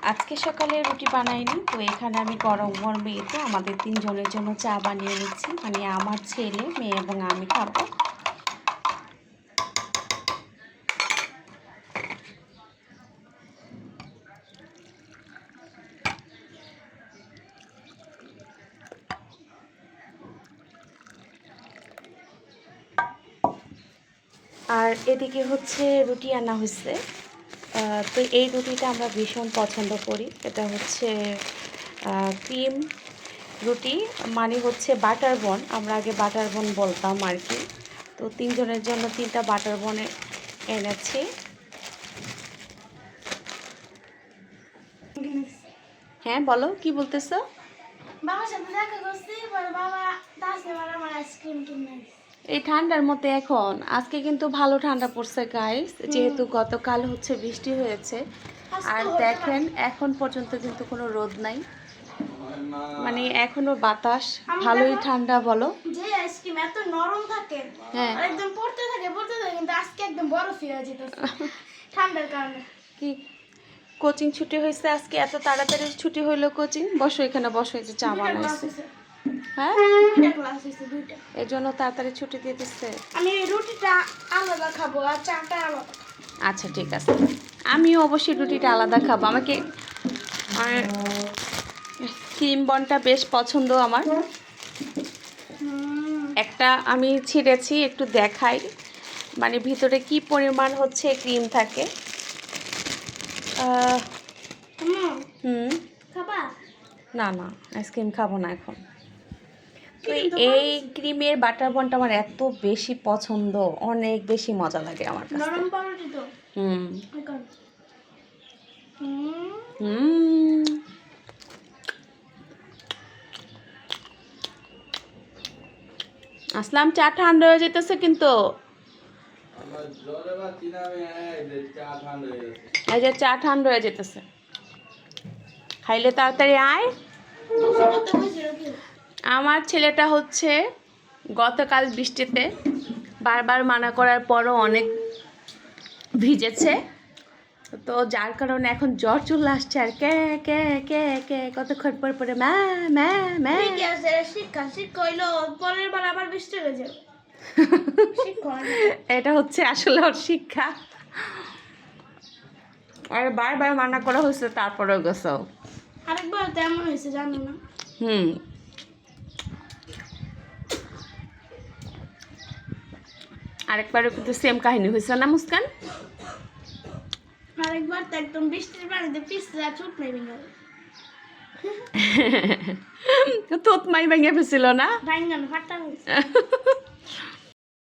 আজকে সকালে রুটি বানাইনি, তো এখানে আমি গরম গরমে তো আমাদের তিনজনের জন্য চা বানিয়ে নিচ্ছি। মানে আমার ছেলে, মেয়ে এবং আমি খাবো। আর এদিকে হচ্ছে রুটি আনা হয়েছে। তো এই রুটিটা আমরা ভীষণ পছন্দ করি। এটা হচ্ছে ক্রিম রুটি, মানে হচ্ছে বাটার বন। আমরা আগে বাটার বন বলতাম আর কি। তো তিনজনের জন্য 3টা বাটার বনে এনেছি। হ্যাঁ বলো, কি বলতেছো? বাবার সাথে দেখা করছি, পরে বাবা তাসে আমার আইসক্রিম কিনে এই ঠান্ডার মধ্যে এখন আজকে কিন্তু ভালো ঠান্ডা পড়ছে গাইস, যেহেতু গতকাল হচ্ছে বৃষ্টি হয়েছে। আর দেখেন এখন পর্যন্ত কিন্তু কোনো রোদ নাই, মানে এখনো বাতাস, ভালোই ঠান্ডা। বলো, যে আইসক্রিম এত নরম থাকে, হ্যাঁ আর একদম পড়তে থাকে, কিন্তু আজকে একদম বরফ হয়ে যেতেছে ঠান্ডার কারণে। কি কোচিং ছুটি হয়েছে আজকে? এত তাড়াতাড়ি ছুটি হইলো কোচিং? বসো এখানে, বসো, এই যে চা বানাইছে। হ্যাঁ, দুইটা ক্লাস হয়েছে, দুইটা। এই জন্য তাড়াতাড়ি ছুটি দিয়ে দিচ্ছে। আমি রুটিটা আলাদা খাবো আর চাটা আলাদা। আচ্ছা ঠিক আছে, আমিও অবশ্যই রুটিটা আলাদা খাবো। আমাকে ক্রিম বনটা বেশ পছন্দ আমার। একটা আমি ছিঁড়েছি, একটু দেখাই, মানে ভিতরে কি পরিমাণ হচ্ছে ক্রিম থাকে। হুম, খাবা? না না, আইসক্রিম খাবো না এখন। তো এই ক্রিমের বাটার বনটা আমার এত বেশি পছন্দ, অনেক বেশি মজা লাগে আমার কাছে। নরম পাউরুটি তো। হুম এখন হুম, আসলাম, চা ঠান্ডা হয়ে যেতেছে কিন্তু। এই যে চা ঠান্ডা হয়ে যেতেছে, খাইলে তাড়াতাড়ি আয়। কত হয়েছে রুটি? আমার ছেলেটা হচ্ছে গতকাল বৃষ্টিতে বারবার মানা করার পরও অনেক ভিজেছে, তো যার কারণে এখন জ্বর চলে আসছে। আর কে কে কে কে কতক্ষণ পর পরে ম্যা ম্যা ম্যা। ঠিকই আছে, শিক্ষা শিক্ষা হইলো, পরের বার আবার বৃষ্টি হয়ে যাবে। শিক্ষা এটা হচ্ছে আসলে ওর শিক্ষা। আর বারবার মানা করা হয়েছে, তারপরেও গেছো। আরেকবার তো এমন হয়েছে, জানো না? হুম, আরেকবারও কিন্তু সেম কাহিনী হয়েছে না মুস্কান? আরেকবার তো একদম বৃষ্টির পানিতে পিছলে ছুট নেই ভেঙে তোতমাই ভেঙে ফেছিল না? ভাঙ্গানো ফাটা হয়েছে।